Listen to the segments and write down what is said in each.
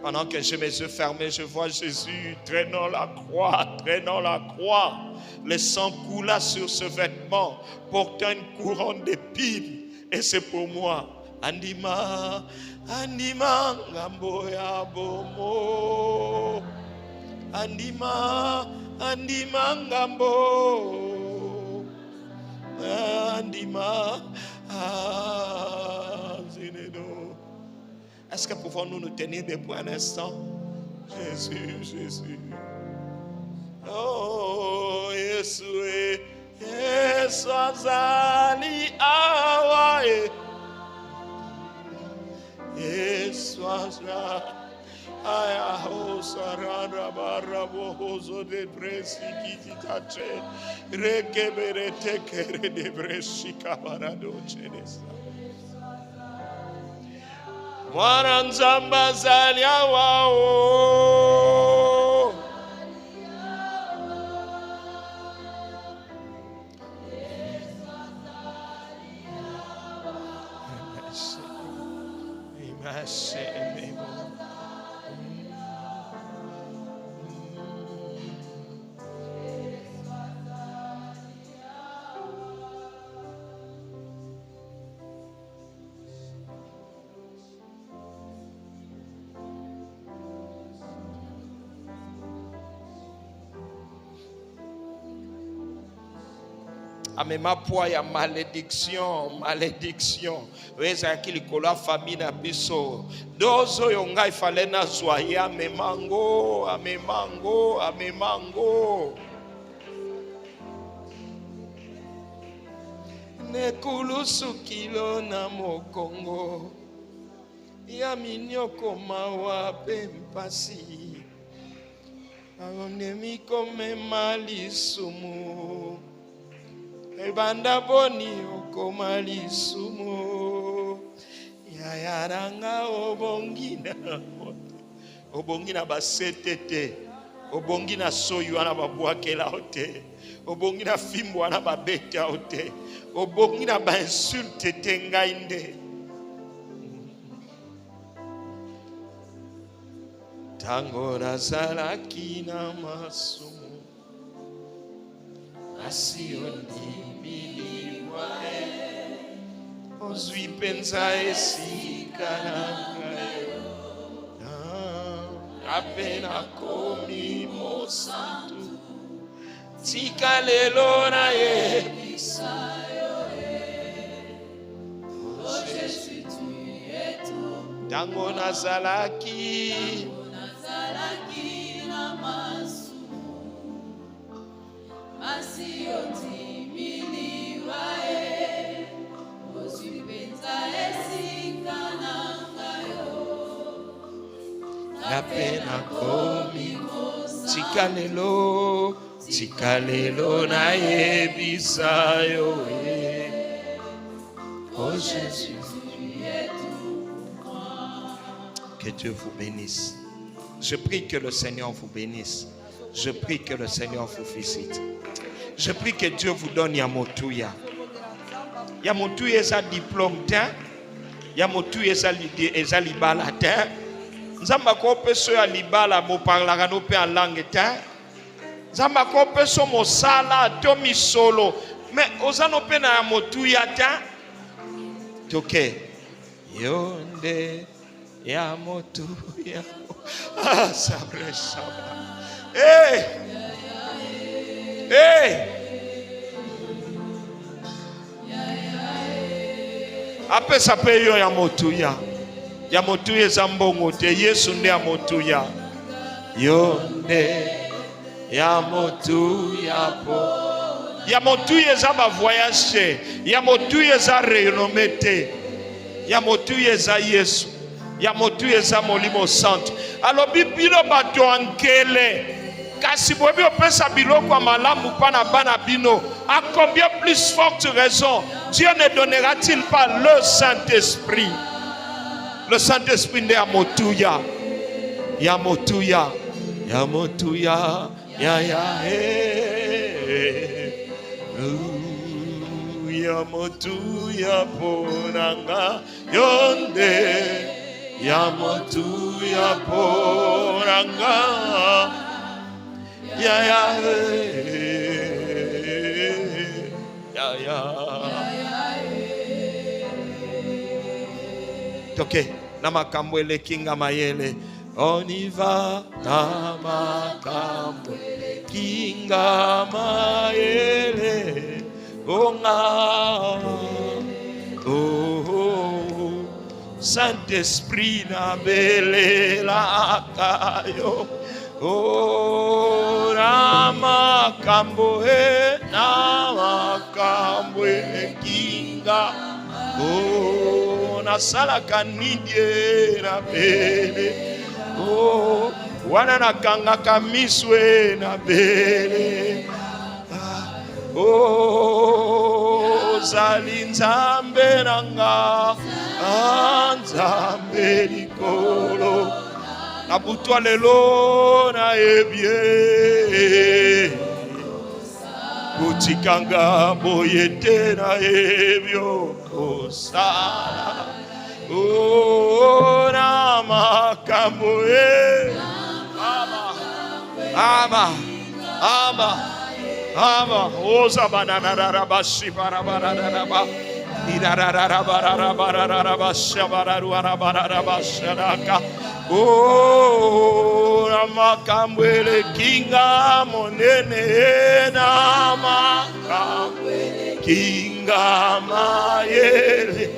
Pendant que j'ai mes yeux fermés, je vois Jésus traînant la croix, Le sang coula sur ce vêtement, portant une couronne d'épines. Et c'est pour moi. Andima, andima, ngambo ya bomo. Andima, andima, ngambo. Andima, zinedo. Est-ce que pouvons-nous nous tenir debout un instant? Jésus. Oh, Yeshua, Yeshua zali awae. Yeshua zali aya hosarara barabo hozo de bresi kititache rekebere tekere de bresi kabarado chenesa. Waranzamba zali awao. Amema poa ya malédiction. Weza kilikola famille na biso. Dozo yonga ifale na zwaye amemango. Nekulusu kilo na mokongo. Ya minyoko mawa pempasi. Aonemi kome malisumu. Ebanda boni okomali sumo ya yaranga obongina basetete obongina soyu ana babwakela hote obongina fimbo ana babeta hote obongina ba insulte tengainde tango razalaki na masumu asiondi ozwi penza esikanangayo apena komi mosantu tika lelo na yebisayo o Jésus tu es tout tango nazalaki na masumu asioti Apena komi tikalelo na yebisayo oh Jésus, que Dieu vous bénisse. Je prie que le Seigneur vous bénisse. Je prie que le Seigneur vous visite. Je prie que Dieu vous donne Yamotuya. Yamotuya est un diplôme teint. Yamotuya est un libala teint. Nzamba ko peso ya libala mo parlaka no pe en langue teint. Nzamba ko peso mo sala to mi solo. Mais ozano pe na Yamotuya teint. Toke. Yonde Yamotuya. Ah, sabre sabra. Hey! Ape sape yo Yamotuya. Yamotuya zambongo te Yesu nde Yamotuya. Yo nde Yamotuya po. Yamotuya za ba voyage. Yamotuya za renommé te. Yamotuya za Yesu. Yamotuya za molimo santo. Alobi bino bato ankele. Kasi bobi opesa biloko malamu pana bana bino. À combien plus forte raison Dieu ne donnera-t-il pas le Saint-Esprit? Le Saint-Esprit de Yamotuya. Yamotuya. Yamotuya. Ya ya. ya motuya ponanga yonde ya motuya ponanga ya ya toke na makambo elekinga mayele on y va na makambo kinga mayele onga oh Saint-Esprit na belela kayo oh na makambo kinga oh na sala kanidie na bele oh wana nakanga kamiswe na bele oh zali nzambe nanga nzambe likolo na butwa lelo na ebie kutikanga boyete na ebio kosala oh na makambo ama oza banana rabashi barabaraba oh na makambo kinga monene na makambo kinga mayele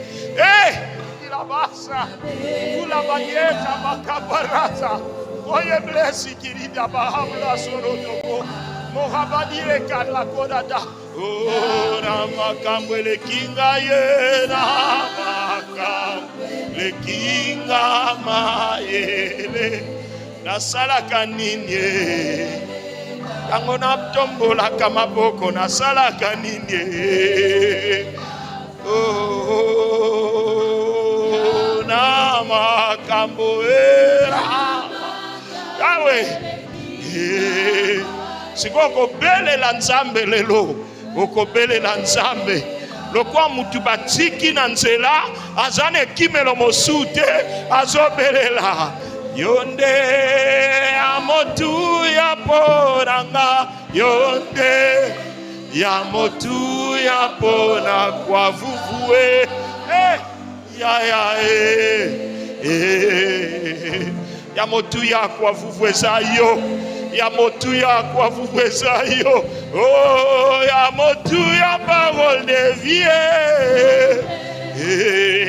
ilabasa kula bayeta makabaraza oye blesi kirida bahabla sorotoko mohabadire kadla kodada oh na makambo kinga ye na makambo kinga mayele na sala kanini yango na tombola kama boko na sala kanini oh na makambo yawe sikoko bele la nzambe lelo okobele la nzambe lokwa mutu batiki na nzela azane kimelo mosute azobelela yonde ya motu ya poranga yonde ya motu ya pona kwa vuvue ya motu ya kwa vuvue zayo ya motu ya kwa vuvue zayo oh ya motu ya parole de vie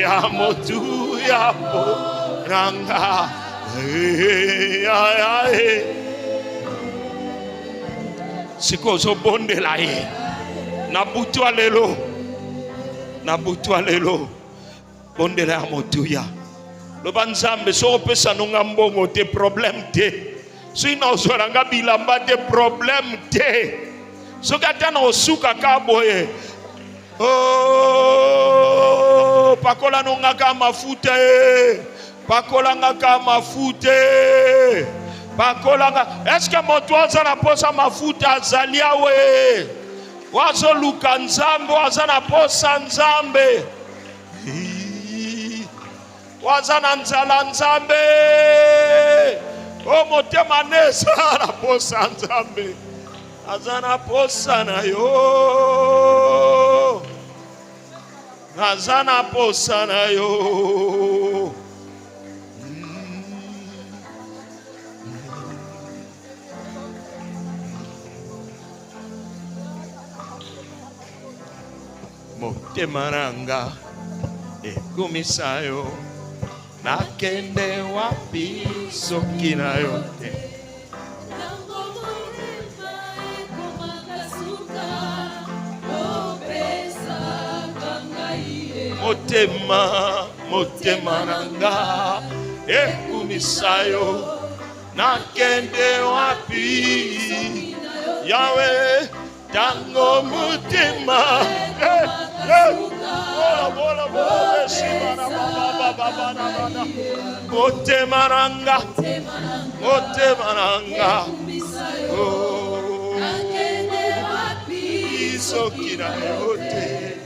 ya motu ya poranga siko zo bondela ye na butwa lelo bondela ya motuya loba nzambe so pesa nonga mbongo te problème te so ina ozoranga bilamba te problème te so katana osuka kaboye oh pakola nonga ka mafuta pakolanga ka mafuta pakolanga est-ce que moto azana posa mafuta azalia we wazo luka nzambe wazana posa nzambe wazana nzala nzambe o motema nesa na posa nzambe azana posa na yo azana posa na yo motema nanga ekumisayo nakende wapi soki na yo te motema nanga ekumisayo nakende wapi yawe tango motema motema nanga soki na yo te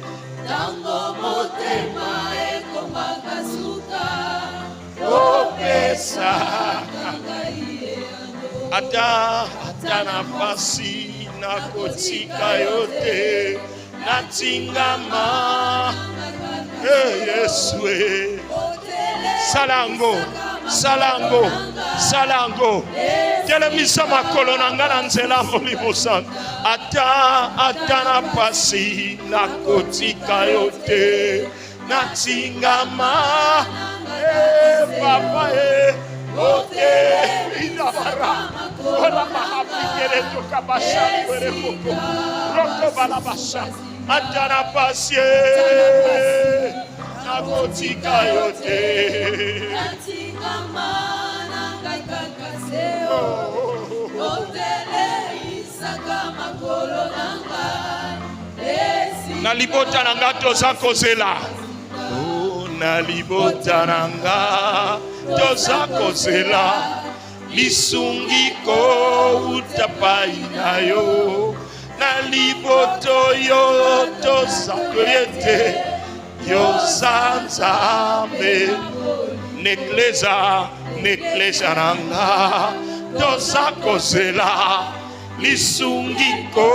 tango motema ekomaka suka opesa ata na pasi na kotika yote natingama Yesu salango telemisa makolo na nga na nzela Molimo Santu ata na pasi na kotika yote natingama papa ote inabara ola mahapikere toka bashani were koko roko balabasha ata na pasi na kotika yote natingama nangai kakaseo otele isaka makolo nangai na libota nanga toza kozela na libota nanga toza kozela lisungiko utapai na yo na liboto yo toza koyete yo sanzambe nekleza nanga toza kozela lisungiko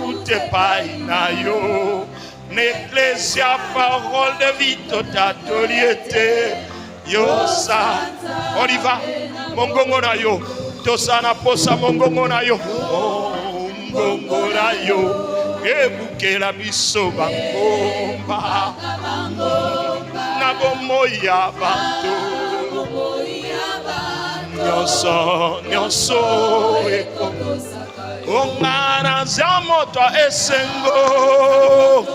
utepai na yo n'ecclésia parole de vie totaliété yosa on y va mongongo na yo tosana posa mongongo na yo mongongo na yo ebukela biso bangomba na bomoya bato nyonso ekokosa ongana za moto esengo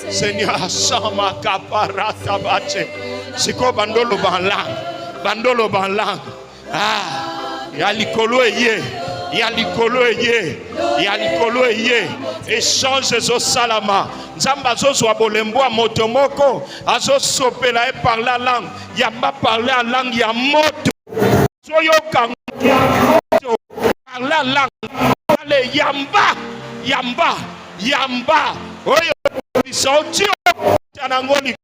Seigneur sama kaparata bache siko bandolo banlang ya likolo eye échange zo salama nzamba zozwa bolembo moto moko azosopela e par la langue yamba parler en langue ya moto soyoka ya moto par la langue ale yamba oyo bisauti tanangoli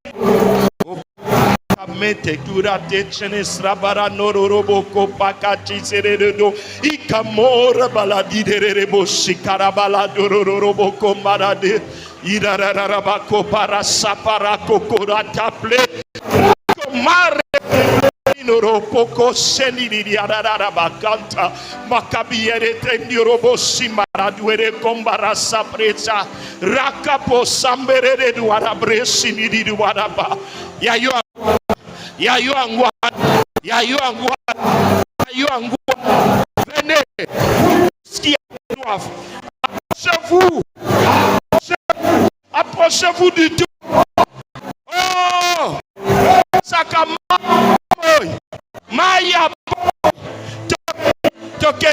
mete durate chenesra bara nororobo kopakati seredo ikamora baladi derebo shikarabala dororobo komarade irararaba kopara sapara kokora taple komare Noro poko seni di arara bakanta makabiere tendirobo simara duere kombara sapresa rakapo sambere duara bresi ni di duara ba ya yo angwa venez qui a soif approchez-vous du tout oh sakama Maya toke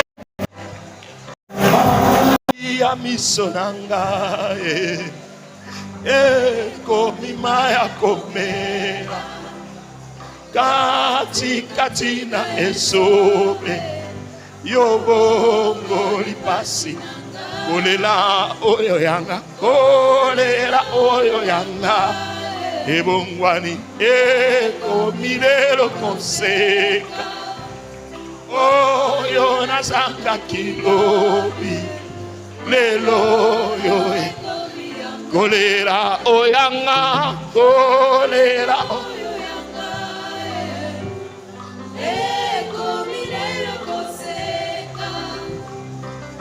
ya misonanga komi maya komera kati na esobe yobongo lipasi kolela oyo yanga ebongwani ekomilelo konseka oyo nazanga kilobi lelo yo kolera oyanga kolera ekomilelo konseka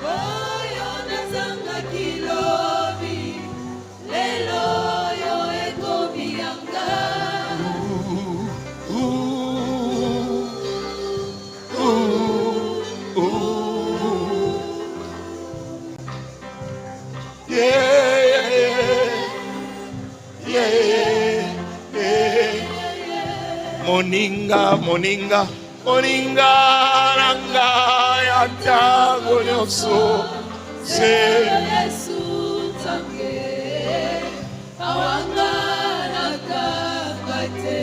oyo nazanga kilobi lelo moninga nanga yatango nyonso se Yesu tange awanga nakakate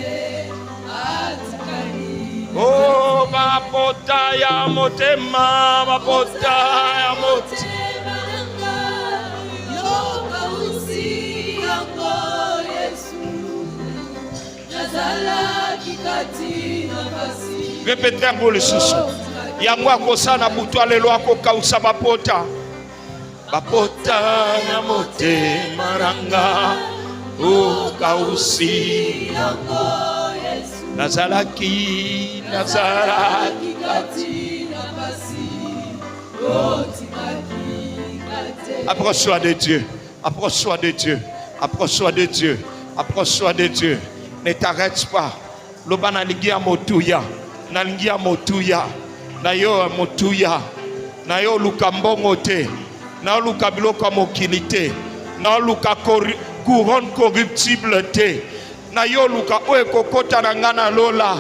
atakani oh mapota ya motema yoka usi yango Répétez un mot le sous. Yango akosana butu alelo akokausa bapota. Bapota na mote maranga okausi Nazalaki Approche-toi de Dieu. Approche-toi de Dieu. Approche-toi de Dieu. Approche-toi de Dieu. Ne t'arrête pas. Loba na ligia motuya. Na ligia motuya. Na yo motuya. Na yo luka mbongo te. Na yo luka biloko mokili te. Na yo luka couronne corruptible te. Na yo luka oe kokota na ngana lola.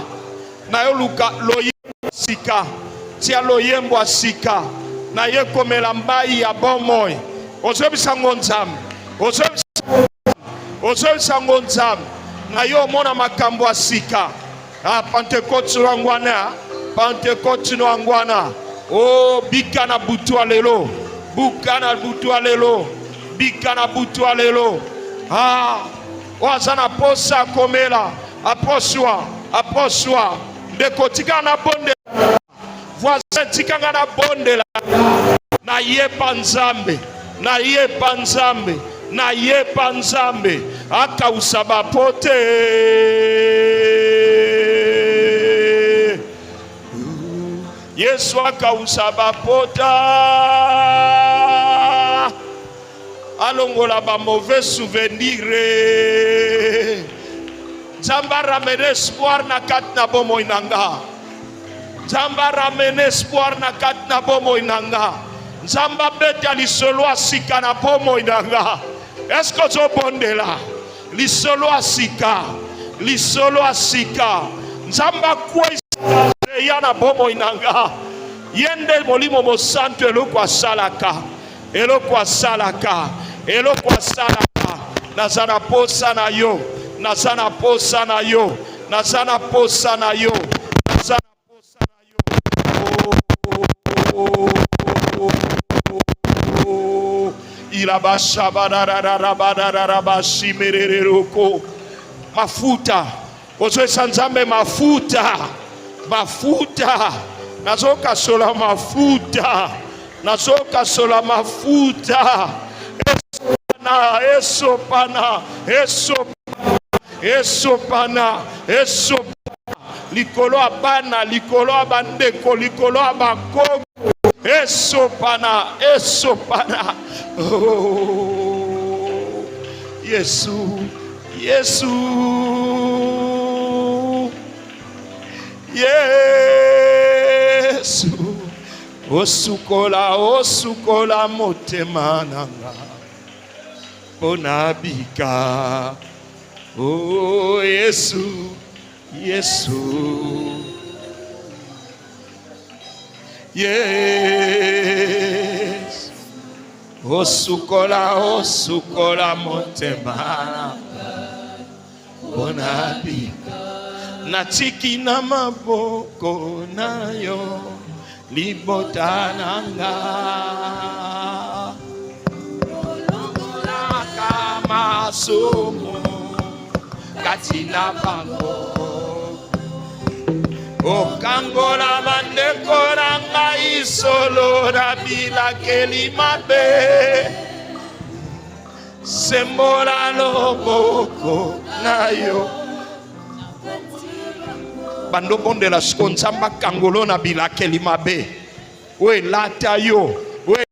Na yo luka loyembo sika. Tia loyembo sika. Na ye komela mbai ya bomoi. Ozebisa ngonzam. Ozebisa ngonzam. Na yo mona makambo asika. Pentecote ngwana. Pentecote ngwana. Oh bika na butu alelo. Buka na butu alelo. Bika na butu alelo. Wazana posa komela. Approche-toi. Ndeko tika na bonde. Voisin tika na bonde la. Na yepa nzambe. Na yepa nzambe. Na yepa nzambe. Aka usaba pote. Yesu aka usaba pota. Alongola ba mauvais souvenir. Zamba ramène espoir na kat na bomo inanga. Zamba ramène espoir na kat na bomo inanga. Zamba beta lisolo asika na bomo inanga. Est-ce que tu bonde là? Lisolo asika. Lisolo asika. Zamba kwa ya na bomo inanga. Yende molimo mo santo eloko asalaka. Eloko asalaka. Eloko asalaka. Nazana posa na yo. Nazana posa na yo. Nazana posa na yo. Nazana posa na yo. Ilabasha badarabashi mereroko. Mafuta. Ozo sanzambe mafuta. Mafuta. Nazoka sola mafuta. Nazoka sola mafuta. Esopana. Likolo abana, likolo abandeko, likolo abakoko. Esopana. Oh, Yesu. Osukola motema nanga. Bonabika. Oh, Yesu. Yes. Osukola motema. Bonabika. Natiki na maboko na yo. Libotananga. Olongola kama sumo. Katina bango. Okangola mandeko ranga isolo rabila kelimabe. Sembola loboko nayo. Bando bonde la skonsamba kangolo na bila kelimabe. We lata yo. We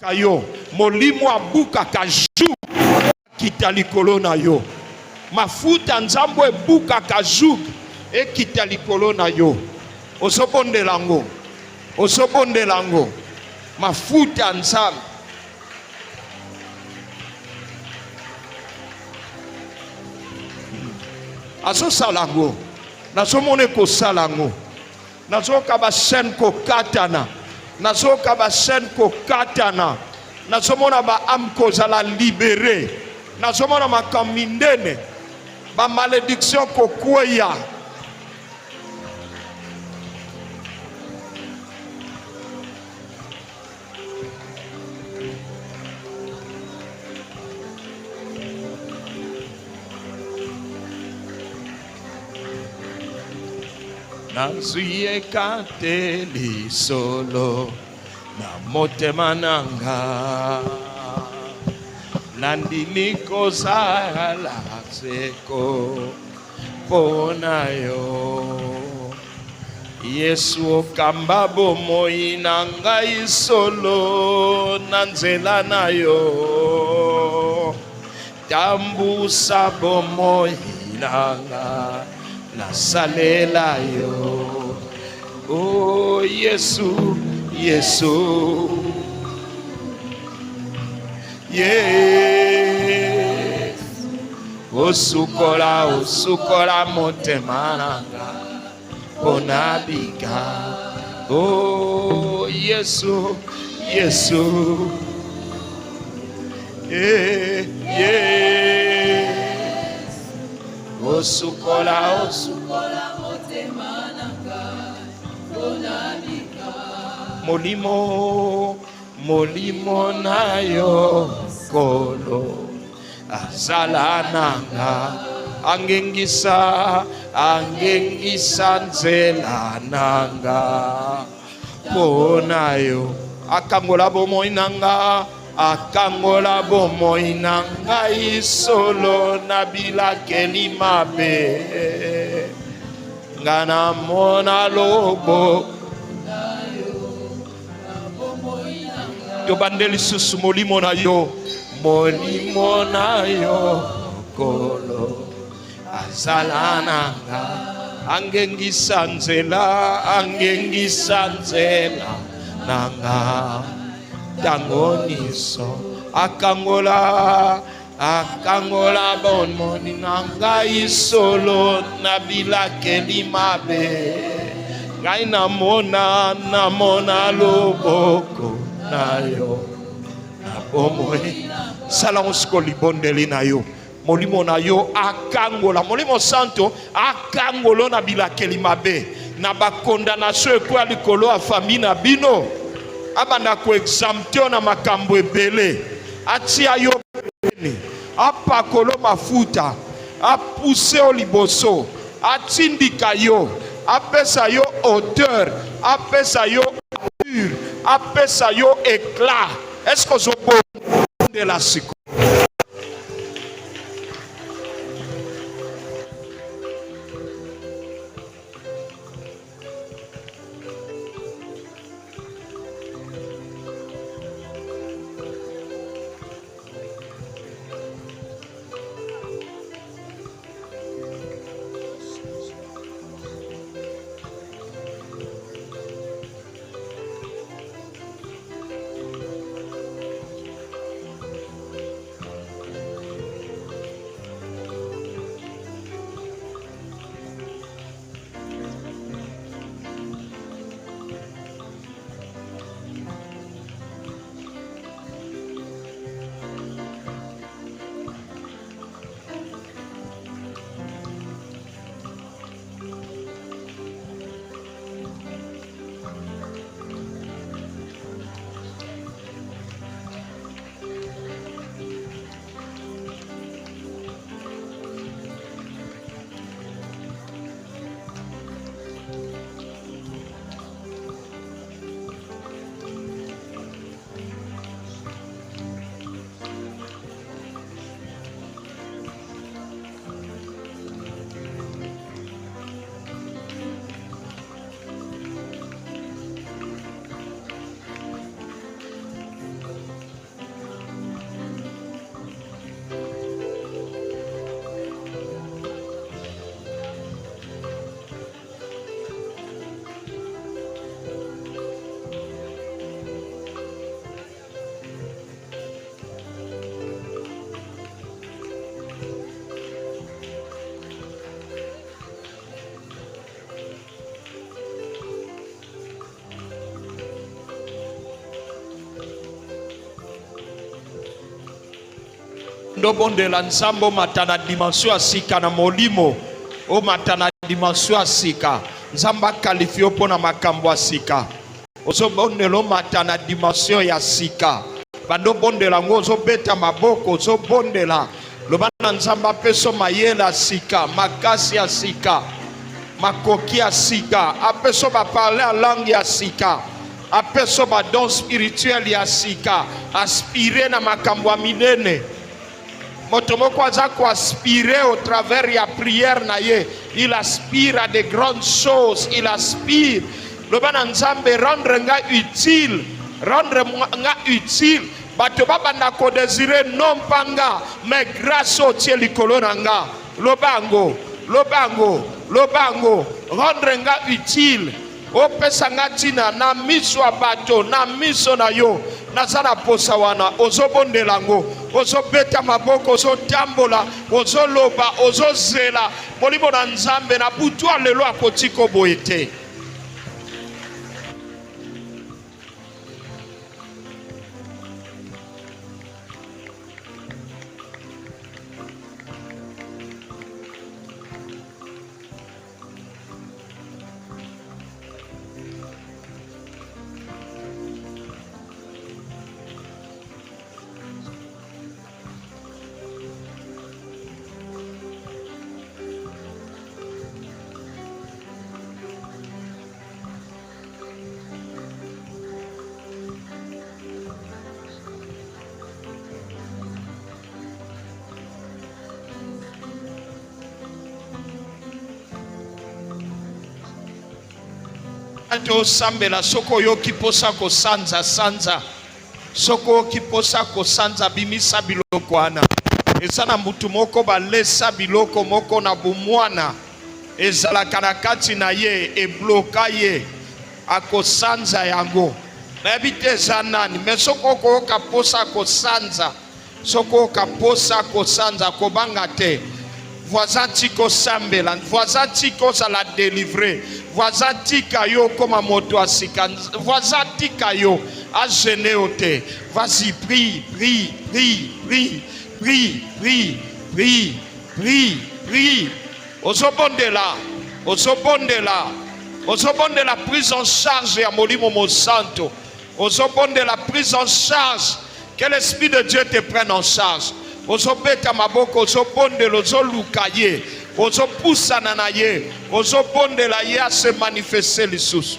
kayo. Molimo abuka kaju. Kitalikolo na yo. Mafuta nzambo ebuka kazug ekita likolo na yo. Osobonde lango. Mafuta nzambo. Aso salango. Nazomone ko salango. Nazoka ba sen ko katana. Nazomona ba amko zala libéré. Nazomona makamindene. Ba malédiction kokweya. nazwi ekateli solo na motema nanga nandimi kozala seko pona yo Yesu okamba bomoi na ngai solo na nzela na yo tambusa bomoi na nga nasalela yo oh Yesu Yesu yes osukola motema nanga ponabika oh Yesu Yesu yes osukola motema nanga ponabika molimo na yo kolo azala nanga angengisa nzela nanga pona yo akangola bomoi nanga isolo na bilakeli mabe ngana mona lobo tobandeli susu molimo na yo kolo azala nanga angengisa nzela nanga tangoniso akangola bomoni nanga isolo na bilakeli mabe ngai namona loboko na yo na bomoi sala osiko libondeli na yo molimo na yo akangola molimo santo akangolo na bilakeli mabe na bakondamnation ekwa likolo ya famille na bino abanda ko exemptio na makambo ebele atia yo beni apakolo mafuta apuse o liboso atindika yo apesa yo hauteur apesa yo allure apesa yo éclat est-ce que zo de la siko ndobondela nzambo matana dimension asika na molimo o matana dimension asika nzamba kalifio pona makambo asika ozobondela matana dimension ya sika bando bondela ngo ozobeta maboko ozobondela lobana nzamba peso mayela sika makasi asika makoki ya sika, apeso ba parler en langue ya sika, apeso ba don spirituel ya sika, aspirer na makambo ya minene. Moto moko aza ko aspirer au travers ya prière na ye, il aspire à de grandes choses, il aspire loba na nzambe rendre nga utile, rendre nga utile. Bato babanda ko désirer non panga mais grâce au tie likolo na nga. Lobango, lobango, lobango, rendre nga utile. Opesa nga tina na miso ya bato, na miso na yo. Nazana posa wana, ozobondela ngo, ozobeta maboko, ozotambola, ozoloba, ozozela. Molimo na nzambe na butu lelo akotiko boye te. Anto sambela soko yo kiposa ko sanza sanza, soko kiposa ko sanza bimisa biloko wana. Ezana mutu moko balesa biloko moko na bumwana, ezala karakati na ye e bloka ye ako sanza yango. Na ebite zanani mesoko ko kaposa ko sanza, soko kaposa ko sanza ko bangate. Voisin tiko sambela, voisin tiko za la délivrer, voisin tika yo comme moto asika, voisin tika yo a gêné ote. Vas-y, prie, prie, prie, prie, prie, prie, prie, prie, prie. Ozobondela, ozobondela, ozobondela prise en charge ya molimo mo santo. Ozobondela prise en charge, que l'esprit de Dieu te prenne en charge. Ozobeta maboko, ozobondela, ozoluka ye, ozopusana na ye, ozobondela ye a se manifester lisusu.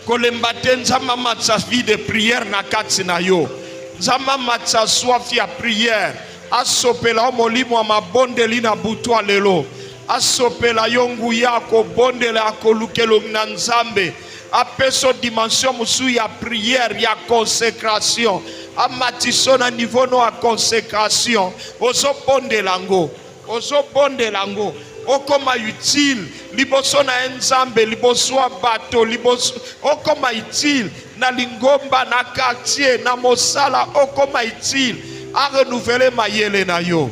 Kolemba te nzamba matsa vie de prière na kati na yo. Nzamba matsa soif ya prière. Asopela molimo wa mabondeli na butu lelo. Asopela yongu yako bondela akolukelo na nzambe. Apeso dimension musu ya prière ya consécration. Amatiso na niveau no ya consécration. Ozo bondela ngo. Ozo bondela ngo. Okoma utile liboso na nzambe, liboso bato, liboso okoma utile na lingomba, na quartier, na mosala, okoma utile a renouveler mayele na yo.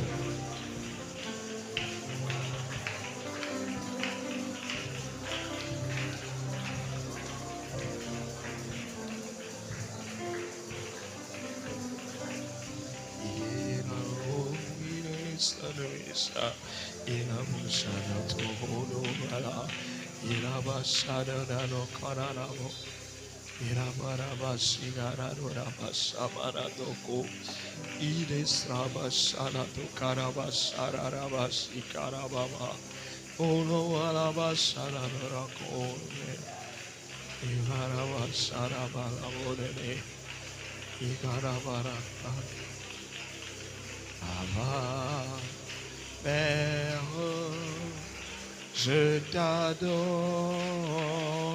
Père, je t'adore,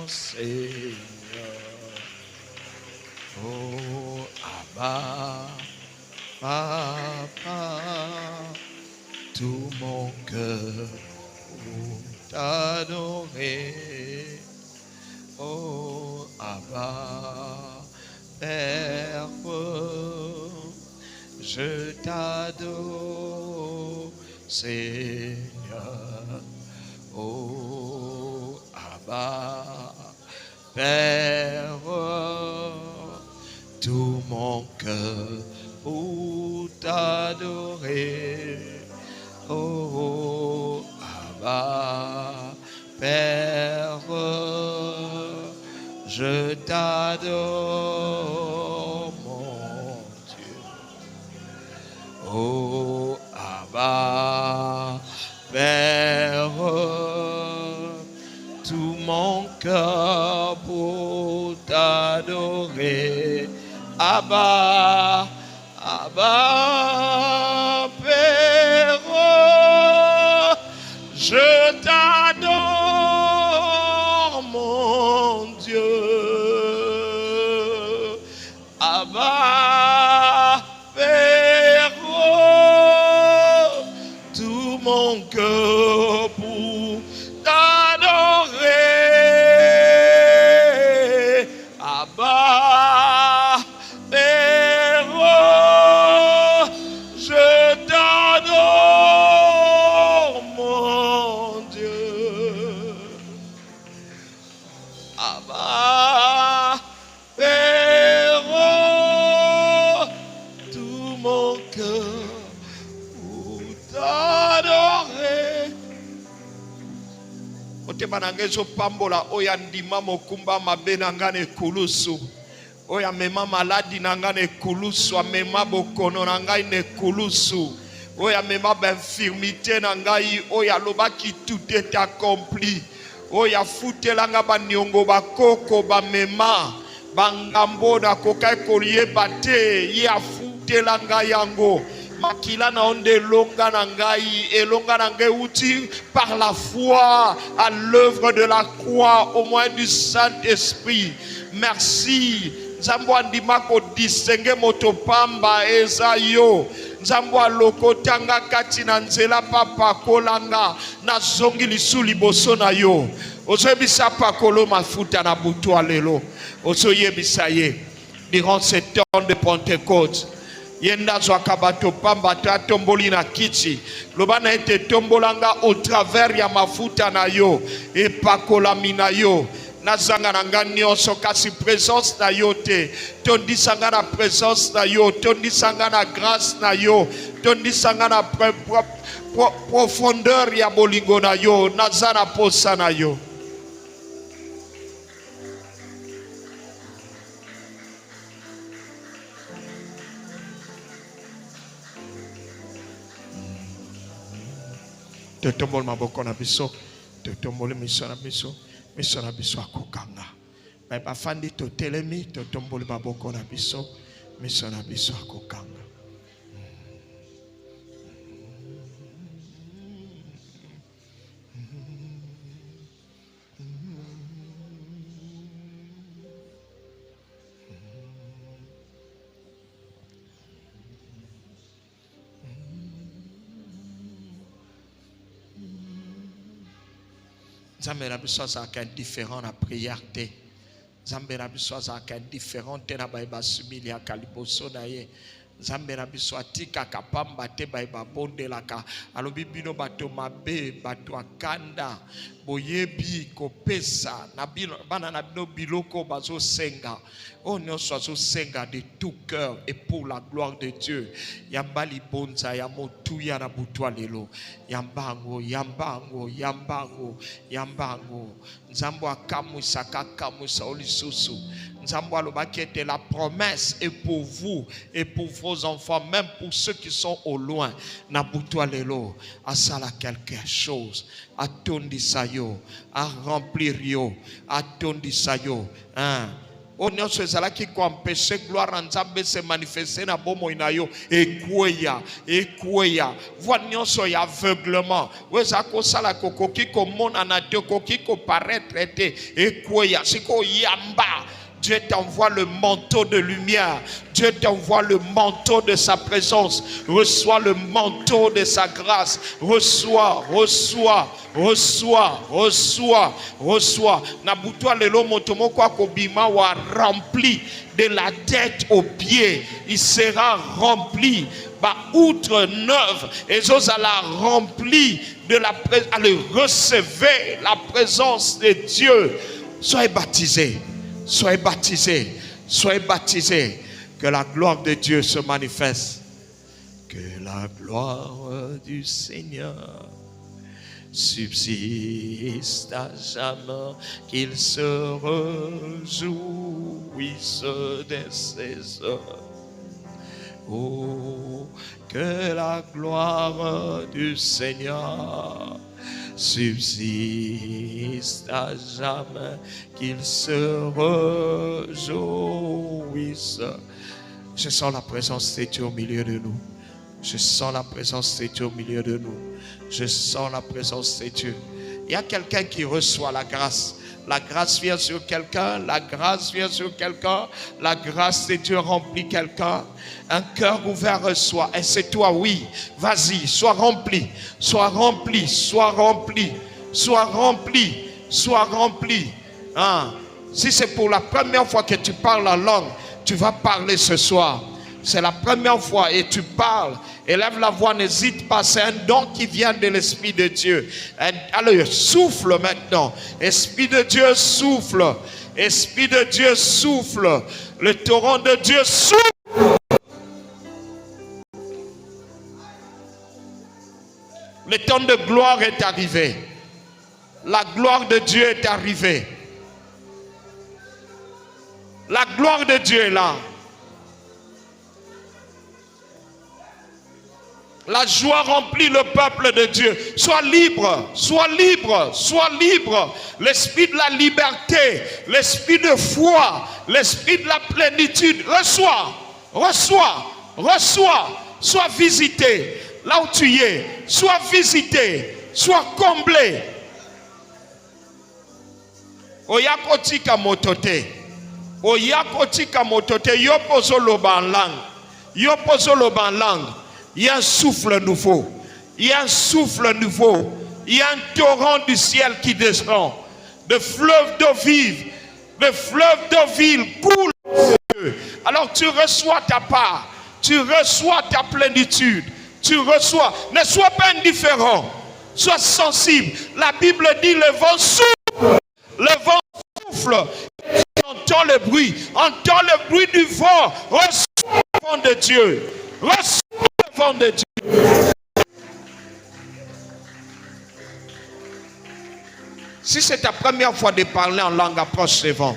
Seigneur. Oh, Abba, Papa. tout mon cœur pour t'adorer. Oh Abba, Père, je t'adore, Seigneur. Oh Abba, Père, tout mon cœur pour t'adorer. Oh Abba, Père, je t'adore, mon Dieu. Oh Abba, Père, tout mon cœur pour t'adorer. Abba, Abba, Père, je t'adore, mon Dieu. Abba, Père, tout mon cœur pour t'adorer. Abba, Père, je t'adore, mon Dieu. Abba, Père, tout mon cœur pour t'adorer. Otemanangezo pambola oya ndima mokumba mabenangane kulusu. Oya mema maladi nangane kulusu, amema bokono nangai ne kulusu. Oya mema infirmité nangai, oya loba ki tout est accompli. Oya futelanga ba nyongo ba koko ba mema bangambo na kokai kolie bate ya futelanga yango. Makila na onde longa nangai elonga nangai uti par la foi à l'œuvre de la croix au moins du Saint-Esprit. Merci. Nzambo andima ko distingue motopamba eza yo. Nzambo alokotanga kati na nzela papa kolanga na zongi lisu liboso na yo. Ozoyebisa pakolo mafuta na butu alelo. Ozoyebisa ye. Durant ce temps de Pentecôte, yenda zwakabato pamba ta tomboli na kiti. Lobana ete tombolanga au travers ya mafuta na yo. E pakola mina yo. Nazanga nanga nyonso kasi présence na yo te. Tondi sanga na présence na yo. Tondi sanga na grâce na yo. Tondi sanga na profondeur ya bolingo na yo. Nazana posa na yo. Te tombol maboko na biso. Te tombol miso na biso. Miso na biso akokanga. Ba fandi to telemi to tomboli maboko na biso. Miso na biso akokanga. Zambe na biso azaka différent na prière te. Zambe na biso azaka différent te na ba subili ya kaliboso na ye. Zambe na biso atika kapamba te ba bondelaka. Alobi bino bato mabe, bato akanda, boyebi kopesa na bino bana na bino biloko bazo senga. Oh nyonso azo senga de tout cœur et pour la gloire de Dieu. Yambali bonza ya motuya na butwa lelo. Yambango, yambango, yambango, yambango. Nzambo akamwisa kakamwisa olisusu. Nzambo alobaki était la promesse est pour vous et pour vos enfants, même pour ceux qui sont au loin. Na butwa lelo asala quelque chose. Atondi sayo, a remplir yo, atondi sayo. Onyoso ezalaki ko empêcher gloire en Nzambe se manifester na bomo inayo ekweya voix nyonso ya aveuglement weza ko sala kokoki ko mona na te kokoki ko paraître te ekweya siko yamba Dieu t'envoie le manteau de lumière. Dieu t'envoie le manteau de sa présence. Reçois le manteau de sa grâce. Reçois. Nabutoa lelo motomo kwa kobima wa rempli de la tête aux pieds. Il sera rempli. Outre neuve, et eux à la rempli de la présence, à le recevoir la présence de Dieu. Soyez baptisés. Soyez baptisés. Soyez baptisés. Que la gloire de Dieu se manifeste. Que la gloire du Seigneur subsiste à jamais, qu'il se réjouisse de ses œuvres. Oh, que la gloire du Seigneur subsiste à jamais, qu'il se réjouisse. Je sens la présence de Dieu au milieu de nous. Je sens la présence de Dieu au milieu de nous. Je sens la présence de Dieu. Il y a quelqu'un qui reçoit la grâce. La grâce vient sur quelqu'un. La grâce vient sur quelqu'un. La grâce de Dieu remplit quelqu'un. Un cœur ouvert reçoit. Et c'est toi, oui. Vas-y, sois rempli. Sois rempli. Sois rempli. Sois rempli. Sois rempli. Hein? Si c'est pour la première fois que tu parles en langue, tu vas parler ce soir. C'est la première fois et tu parles. Élève la voix, n'hésite pas. C'est un don qui vient de l'Esprit de Dieu. Alors, souffle maintenant. Esprit de Dieu souffle. Esprit de Dieu souffle. Le torrent de Dieu souffle. Le temps de gloire est arrivé. La gloire de Dieu est arrivée. La gloire de Dieu est là. La joie remplit le peuple de Dieu. Sois libre, sois libre, sois libre. L'esprit de la liberté, l'esprit de foi, l'esprit de la plénitude. Reçois, reçois, reçois. Sois visité là où tu es. Sois visité, sois comblé. Oyakotika motote. Oyakotika motote. Yopozo loban langue. Yopozo loban langue. Il y a un souffle nouveau. Il y a un souffle nouveau. Il y a un torrent du ciel qui descend. De fleuves d'eau vive. De fleuves d'eau vive coulent. Alors tu reçois ta part. Tu reçois ta plénitude. Tu reçois. Ne sois pas indifférent. Sois sensible. La Bible dit le vent souffle. Le vent souffle. Entends le bruit. Entends le bruit du vent. Reçois le vent de Dieu. Reçois le vent de Dieu. Si c'est ta première fois de parler en langue, approche le vent.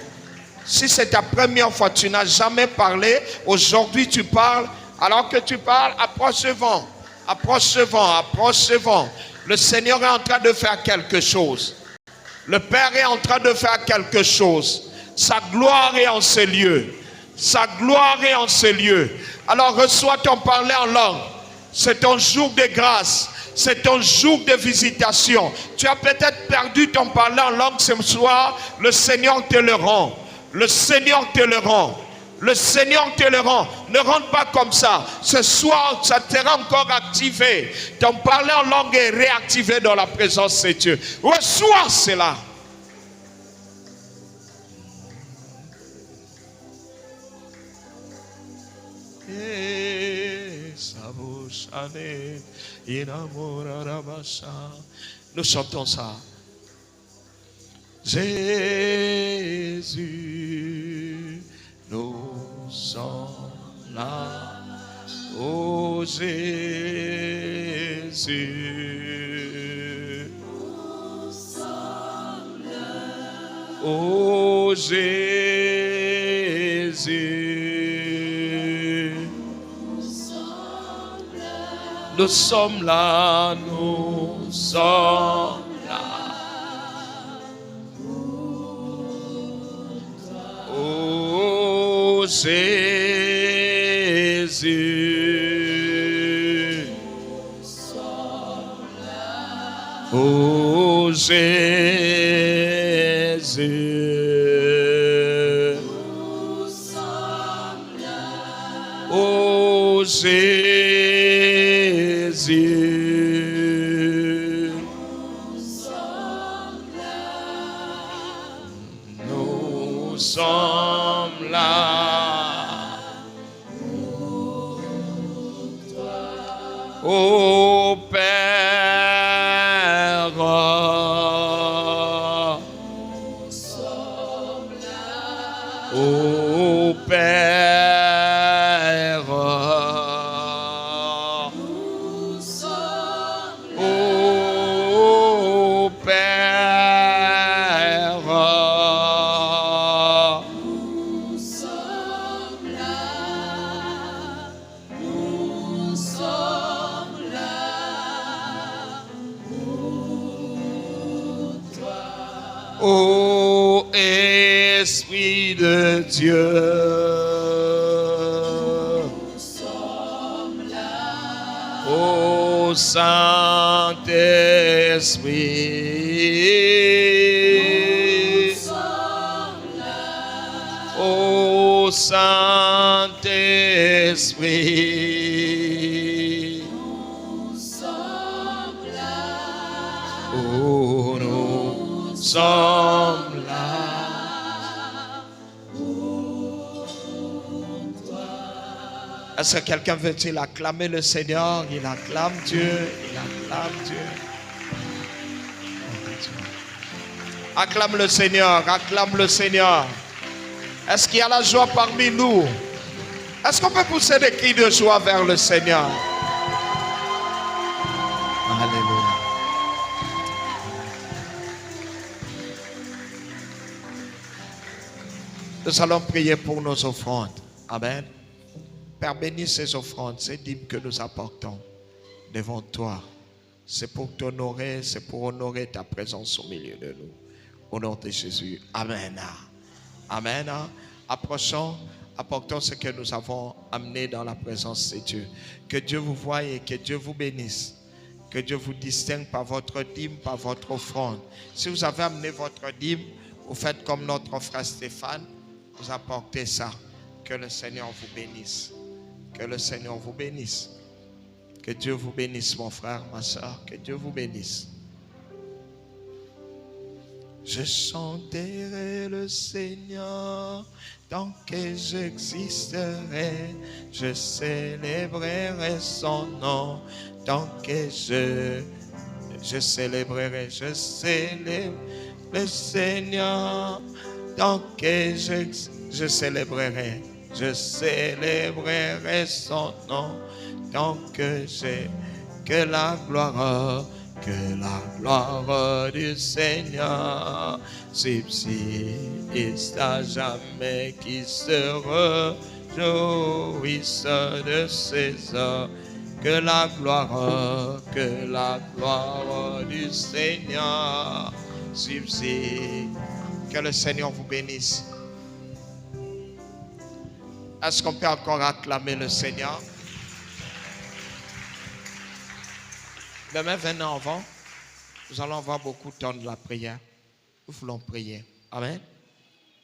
Si c'est ta première fois, tu n'as jamais parlé, aujourd'hui tu parles, alors que tu parles, approche le vent. Approche le vent, approche le vent. Le Seigneur est en train de faire quelque chose. Le Père est en train de faire quelque chose. Sa gloire est en ces lieux. Sa gloire est en ces lieux. Alors reçois ton parler en langue. C'est ton jour de grâce. C'est ton jour de visitation. Tu as peut-être perdu ton parler en langue ce soir. Le Seigneur te le rend. Le Seigneur te le rend. Le Seigneur te le rend. Ne rentre pas comme ça. Ce soir, ça sera encore activé. Ton parler en langue est réactivé dans la présence de Dieu. Reçois cela. Nous chantons ça. Jésus, nous sommes là. Oh Jésus, nous sommes là. Oh Jésus, nous sommes là, nous sommes là. Oh Jésus, nous sommes là. Oh Jésus, nous ô Jésus. Nous sommes là. Ô Père, ô Père, ô Père, Nous sommes là, nous sommes là pour toi. ô Esprit de Dieu, Nous sommes là, ô Saint-Esprit, nous sommes là, ô Saint-Esprit, nous sommes là, oh, nous sommes là. Est-ce que quelqu'un veut-il acclamer le Seigneur? Il acclame Dieu, il acclame Dieu. Acclame le Seigneur, acclame le Seigneur. Est-ce qu'il y a la joie parmi nous? Est-ce qu'on peut pousser des cris de joie vers le Seigneur? Alléluia. Nous allons prier pour nos offrandes. Amen. Père, bénis ces offrandes, ces dîmes que nous apportons devant toi. C'est pour t'honorer, c'est pour honorer ta présence au milieu de nous. Au nom de Jésus. Amen. Amen. Approchons, apportons ce que nous avons amené dans la présence de Dieu. Que Dieu vous voie et que Dieu vous bénisse. Que Dieu vous distingue par votre dîme, par votre offrande. Si vous avez amené votre dîme, vous faites comme notre frère Stéphane, vous apportez ça. Que le Seigneur vous bénisse. Que le Seigneur vous bénisse. Que Dieu vous bénisse, mon frère, ma soeur. Que Dieu vous bénisse. Je chanterai le Seigneur tant que j'existerai. Je célébrerai son nom tant que je célébrerai. Je célèbre le Seigneur tant que je célébrerai. Je célébrerai son nom tant que la gloire du Seigneur subsiste à jamais, qui se réjouisse de ses œuvres. Que la gloire du Seigneur subsiste. Que le Seigneur vous bénisse. Est-ce qu'on peut encore acclamer le Seigneur? Demain, venez en avant. Nous allons avoir beaucoup de temps de la prière. Nous voulons prier. Amen.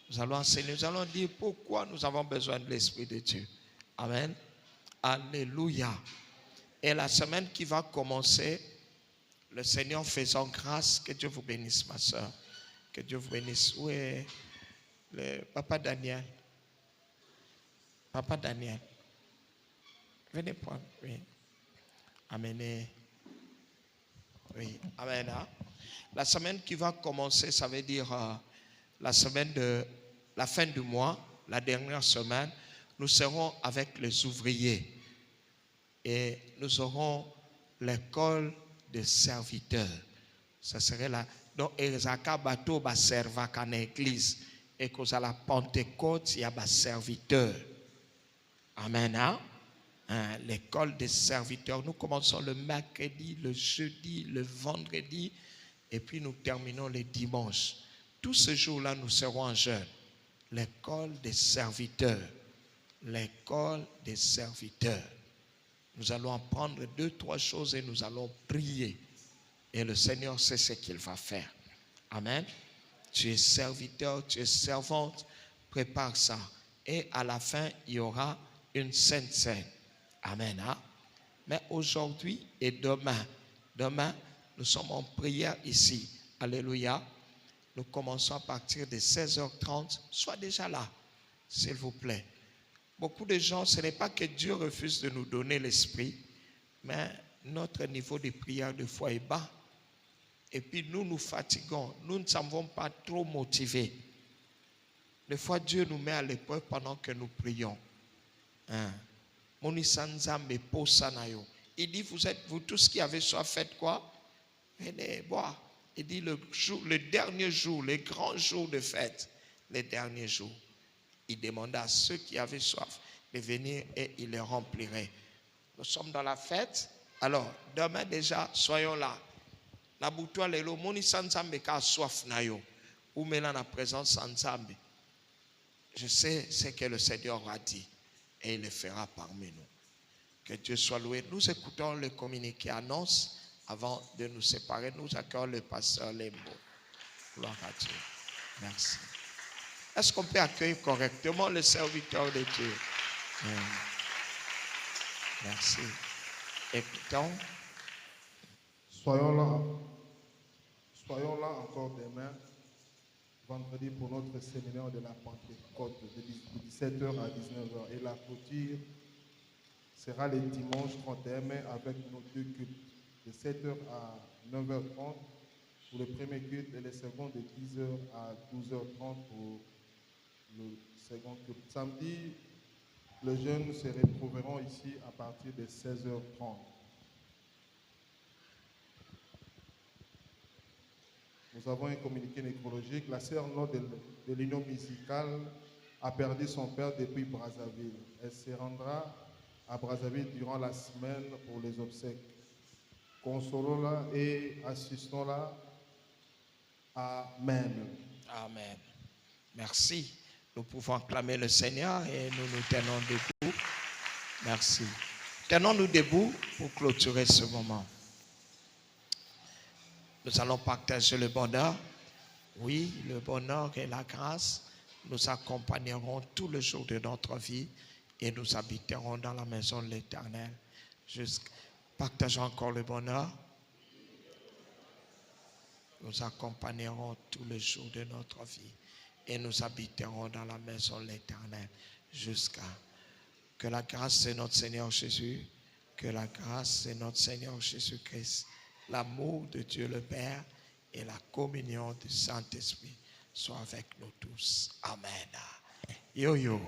Nous allons enseigner. Nous allons dire pourquoi nous avons besoin de l'Esprit de Dieu. Amen. Alléluia. Et la semaine qui va commencer, le Seigneur faisant grâce. Que Dieu vous bénisse, ma soeur. Que Dieu vous bénisse. Où est le papa Daniel? Papa Daniel. Venez prendre. Oui. Amenez. Oui. Amen. La semaine qui va commencer, ça veut dire la semaine de la fin du mois, la dernière semaine, nous serons avec les ouvriers. Et nous aurons l'école des serviteurs. Ça serait là. Donc, Ezaka Bato va servir à l'église. Et qu'à la Pentecôte, il y a des serviteurs. Amen. L'école des serviteurs. Nous commençons le mercredi, le jeudi, le vendredi. Et puis nous terminons les dimanches. Tous ces jours-là, nous serons en jeûne. L'école des serviteurs. L'école des serviteurs. Nous allons apprendre 2-3 choses et nous allons prier. Et le Seigneur sait ce qu'il va faire. Amen. Tu es serviteur, tu es servante, prépare ça. Et à la fin, il y aura une sainte scène. Amen. Hein? Mais aujourd'hui et demain, nous sommes en prière ici. Alléluia. Nous commençons à partir de 16h30. Sois déjà là, s'il vous plaît. Beaucoup de gens, ce n'est pas que Dieu refuse de nous donner l'esprit, mais notre niveau de prière de foi est bas. Et puis nous nous fatiguons. Nous ne sommes pas trop motivés. Des fois, Dieu nous met à l'épreuve pendant que nous prions. Hein? Il dit, vous tous qui avez soif, faites quoi? Venez boire. Il dit, le dernier jour, les grands jours de fête, les derniers jours, il demanda à ceux qui avaient soif de venir et il les remplirait. Nous sommes dans la fête. Alors, demain déjà, soyons là. La boutoua lelo, moni sanzambe ka soif na yo. Ou maintenant la présence sanzambe. Je sais ce que le Seigneur a dit et il le fera parmi nous. Que Dieu soit loué. Nous écoutons le communiqué annonce avant de nous séparer. Nous accueillons le pasteur Lembo. Gloire à Dieu. Merci. Est-ce qu'on peut accueillir correctement le serviteur de Dieu? Merci. Écoutons. Soyons là encore demain, vendredi, pour notre séminaire de la Pentecôte de 17h à 19h. Et la clôture sera le dimanche 31 mai avec nos deux cultes, de 7h à 9h30 pour le premier culte et le second de 10h à 12h30 pour le second culte. Samedi, les jeunes se retrouveront ici à partir de 16h30. Nous avons un communiqué nécrologique. La sœur Nord de l'Union musicale a perdu son père depuis Brazzaville. Elle se rendra à Brazzaville durant la semaine pour les obsèques. Consolons-la et assistons-la. Amen. Amen. Merci. Nous pouvons acclamer le Seigneur et nous nous tenons debout. Merci. Tenons-nous debout pour clôturer ce moment. Nous allons partager le bonheur. Oui, le bonheur et la grâce nous accompagneront tout le jour de notre vie et nous habiterons dans la maison de l'Éternel. Partageons encore le bonheur. Nous accompagnerons tout le jour de notre vie et nous habiterons dans la maison de l'Éternel jusqu'à que la grâce de notre Seigneur Jésus, que la grâce de notre Seigneur Jésus-Christ, l'amour de Dieu le Père et la communion du Saint-Esprit soient avec nous tous. Amen. Yo yo.